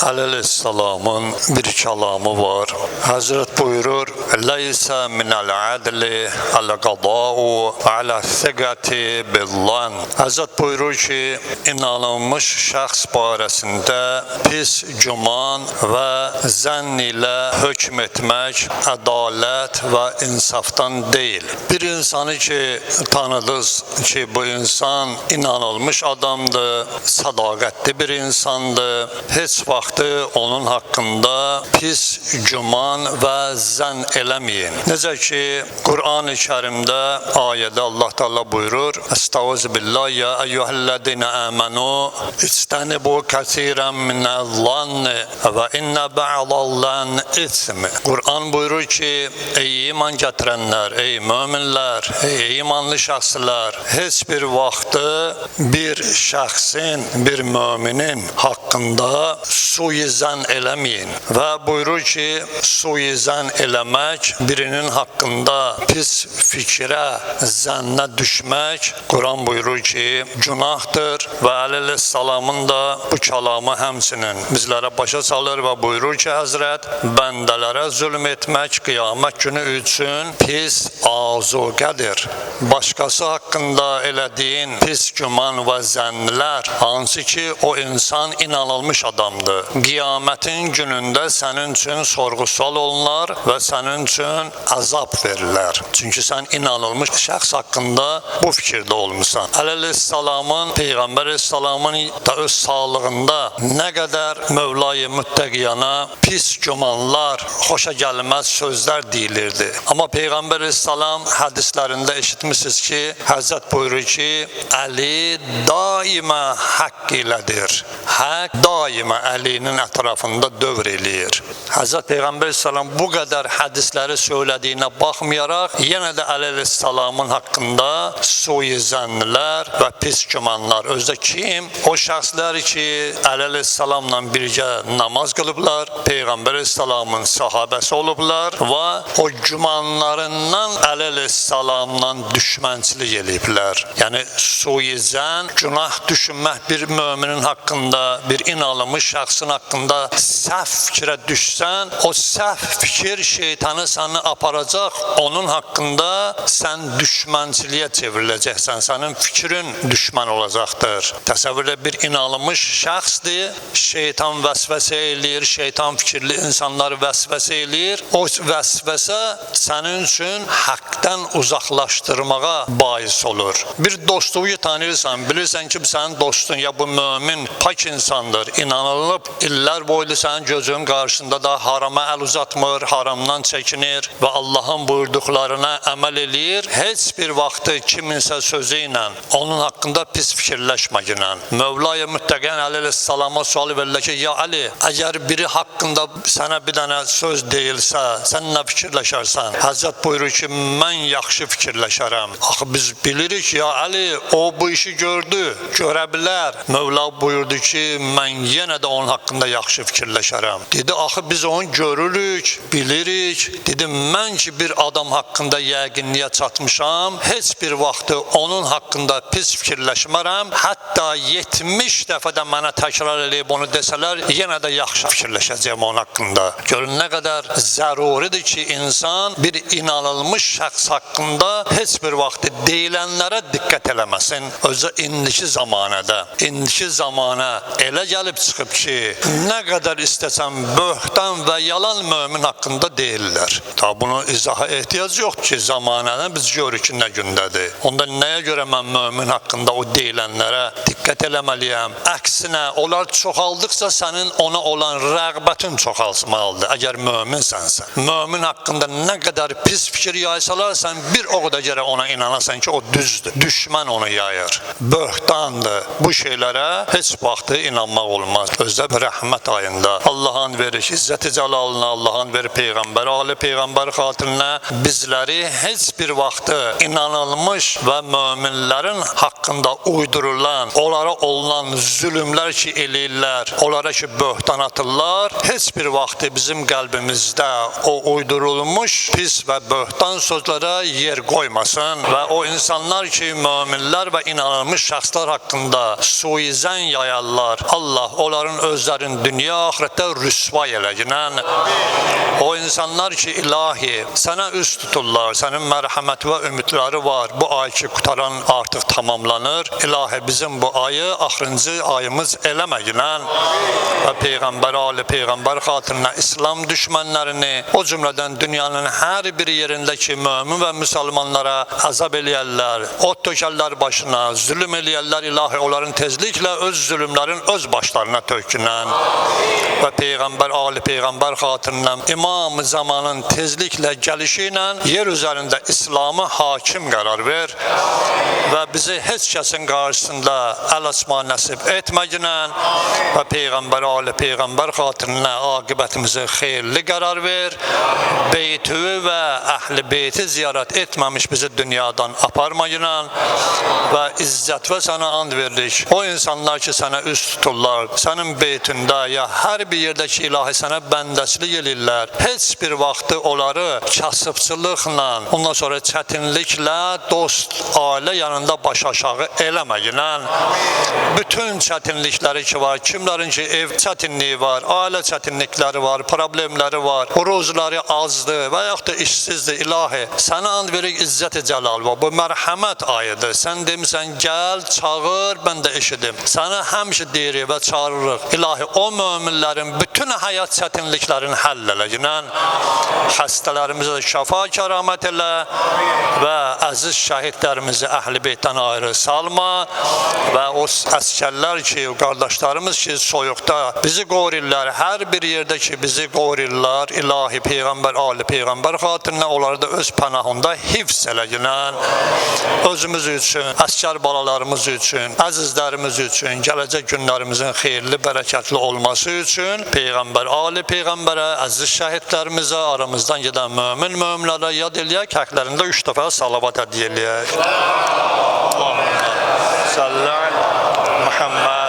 Aleyhisselamın bir kelamı var. Hazret buyurur: "Leysa minel adli el-qada'u ala thigati bil-lan." Hazret buyurur ki, inanılmış şəxs barəsində pis güman və zənn ilə hökm etmək ədalət və insafdan deyil. Bir insanı ki tanıdınız ki bu insan inanılmış adamdır, sədaqətli bir insandır, heç vaxtı onun haqqında pis güman və zənn eləməyin. Necə ki Qur'an-ı Kərimdə ayədə Allah Teala buyurur: "Estağfirullah ya eyyuhellezine amenu istanibu kəsiran minel-zanni və inne ba'dal-zann ism." Qur'an buyurur ki, ey iman gətirənlər, ey möminlər, ey imanlı şəxslər, heç bir vaxtı bir şəxsin, bir müminin haqqında suizən eləməyin. Və buyurur ki, suizən eləmək, birinin haqqında pis fikrə, zənnə düşmək, Quran buyurur ki, günahdır və Aleyhisselamın da bu kəlamı həmçinin bizlərə başa salır və buyurur ki, Həzrət, bəndələrə zülm etmək qiyamət günü üçün pis azuqədir. Başqası haqqında elədiyin pis güman və zənnlər, hansı ki o insan inanılmış adamdır, qiyamətin günündə sənin üçün sorğu-sual olunlar və sənin üçün əzab verirlər. Çünki sən inanılmış şəxs haqqında bu fikirdə olmuşsan. Aleyhisselamın, Peyğəmbər Aleyhisselamın da öz sağlığında nə qədər Mövla-i Müttəqiyana pis gümanlar, xoşa gəlməz sözlər deyilirdi. Amma Peyğəmbər Aleyhisselam hədislərində eşitmişsiniz ki, Həzrət buyurur ki, Əli daima haqq ilədir. Haqq daima Əlinin ətrafında dövr eləyir. Həzrət Peyğəmbər Aleyhisselam bu qədər hədisləri söylədiyinə baxmayaraq, yenə də Aleyhisselamın haqqında suizənnlər və pis gümanlar. Özdə kim? O şəxslər ki, Aleyhisselamla birgə namaz qılıblar, Peyğəmbər Aleyhisselamın sahabəsi olublar və o gümanlarından Aleyhisselamla düşmənçilik eləyiblər. Yəni, suizən, günah düşünmək bir müminin haqqında, bir inanılmış şəxsin haqqında səhv fikrə düşsən, o səhv fikir şeytanı səni aparacaq, onun haqqında sən düşmənçiliyə çevriləcəksən, sənin fikrin düşmən olacaqdır. Təsəvvürlə bir inanılmış şəxsdir, şeytan vəsvəsə eləyir, şeytan fikirli insanları vəsvəsə eləyir, o vəsvəsə sənin üçün haqqdan uzaqlaşdırmağa bais olur. Bir dostluğu tanıyırsan, bilirsən ki, sənin dostun ya bu mömin, pak insandır, inanılıb, illər boylu sənin gözün qarşısında da harama əl uzatmır, haramdan çəkinir və Allahın buyurduqlarına əməl eləyir. Heç bir vaxtı kiminsə sözü ilə, onun haqqında pis fikirləşməklə. Mövla-i Müttəqiyən Aleyhisselama sualı verirlər ki, ya Ali, əgər biri haqqında sənə bir dənə söz deyilsə, sən nə fikirləşərsən? Həzrət buyurur ki, mən yaxşı fikirləşərəm. Axı biz bilirik ya Ali, o bu işi gördü, görə bilər. Mövla buyurdu ki, mən yenə də onun haqqında yaxşı fikirləşərəm. Dedi, axı biz onu görürük, bilirik. Dedi, mən ki bir adam haqqında yəqinliyə çatmışam, heç bir vaxtı onun haqqında pis fikirləşmərəm. Hətta 70 dəfə də mənə təkrar eləyib onu desələr, yenə də yaxşı fikirləşəcəyəm onun haqqında. Görün, nə qədər zəruridir ki, insan bir inanılmış şəxs haqqında heç bir vaxtı deyilənlərə diqqət eləməsin. Özü indiki zamanədə, indiki zamana elə gəlib çıxıb ki, nə qədər istəsən böhtan və yalan mömin haqqında deyirlər. Ta bunu izaha ehtiyac yoxdur ki, zamanədə biz görürük ki, nə gündədir. Onda nəyə görə mən mömin haqqında o deyilənlərə diqqət eləməliyəm? Əksinə, onlar çoxaldıqca sənin ona olan rəğbətin çoxalmalıdır, əgər möminsənsə. Mömin haqqında nə qədər pis fikir yaysalar, sən bir o qədər gərək ona inanasan ki, o düzdür. Düşmən onu yayır. Böhtandır. Bu şeylərə heç vaxtı inanmaq olmaz. Özdə rəhmət ayında Allah'ın verir İzzət-i Cəlalına, Allah'ın verir Peyğəmbər, Ali Peyğəmbər xatirinə bizləri heç bir vaxtı inanılmış və möminlərin haqqında uydurulan, onlara olunan zülümlər ki eləyirlər, onlara ki böhtan atırlar, heç bir vaxtı bizim qəlbimizdə o uydurulmuş pis və böhtan sözlərə yer qoymasın və o insanlar ki, möminlər və inanılmış şəxslər haqqında suizən yayarlar, Allah onların özlərini dünya axirətdə rüsva eləginən. O insanlar ki, ilahi, sənə üst tuturlar, sənin mərhəmət və ümidləri var. Bu ay ki, qutaran artıq tamamlanır. İlahi, bizim bu ayı axırıncı ayımız eləməginən və Peyğəmbər, Ali Peyğəmbər xatirinə İslam düşmənlərini, o cümlədən dünyanın hər bir yerindəki mömin və müsəlmanlara əzab eləyərlər, ot tökərlər başına, zülüm eləyərlər. İlahi, onların tezliklə öz zülümlərin öz başlarına tökünən və Peyğəmbər, Ali Peyğəmbər xatirinə İmam zamanın tezliklə gəlişi ilə yer üzərində İslamı hakim qərar ver və bizi heç kəsin qarşısında əl açma nəsib etməginən və Peyğəmbər, Ali Peyğəmbər xatirinə aqibətimizi xeyirli qərar ver. Beytü və əhl-i beyti ziyarət etməmiş bizi dünyadan aparmayınən və izzət və sənə and verdik. O insanlar ki, sənə üst tuturlar, sənin beytində ya hər bir yerdə ki, ilahi sənə bəndəçilik eləyirlər. Heç bir vaxtı onları kasıbçılıqla, ondan sonra çətinliklə dost, ailə yanında baş aşağı eləməyinən. Bütün çətinlikləri ki var, kimlərin ki ev çətinliyi var, ailə çətinlikləri var, problemləri var, ruzuları azdır və yaxud da işsizdir. İlahi, sənə and verik İzzət-i Cəlal var. Bu mərhəmət ayıdır. Sən demisən, gəl, çağır, mən də eşidim. Sənə həmişə deyirik və çağırırıq. İlahi, o möminlərin bütün həyat çətinliklərini həll eləginən, xəstələrimizə şəfa kəramət elə və əziz şəhidlərimizi əhl-i beytdən ayrı salma və o əskərlər ki, o qardaşlarımız ki, soyuqda bizi qoruyurlar, hər bir yerdə ki, bizi qoruyurlar. İlahi, Peyğəmbər, Ali Peyğəmbər xatirinə onları da öz pənahında hifz eləginən, özümüz üçün, əskər balalarımız üçün, əzizlərimiz üçün, gələcək günlərimizin xeyirli, bərəkətli olması üçün Peyğəmbər, Ali Peyğəmbərə, əziz şəhidlərimizə, aramızdan gedən möminlərə yad eləyək, həklərində 3 dəfə salavat hədiyyə eləyək. Allahümme salli ala Muhammed.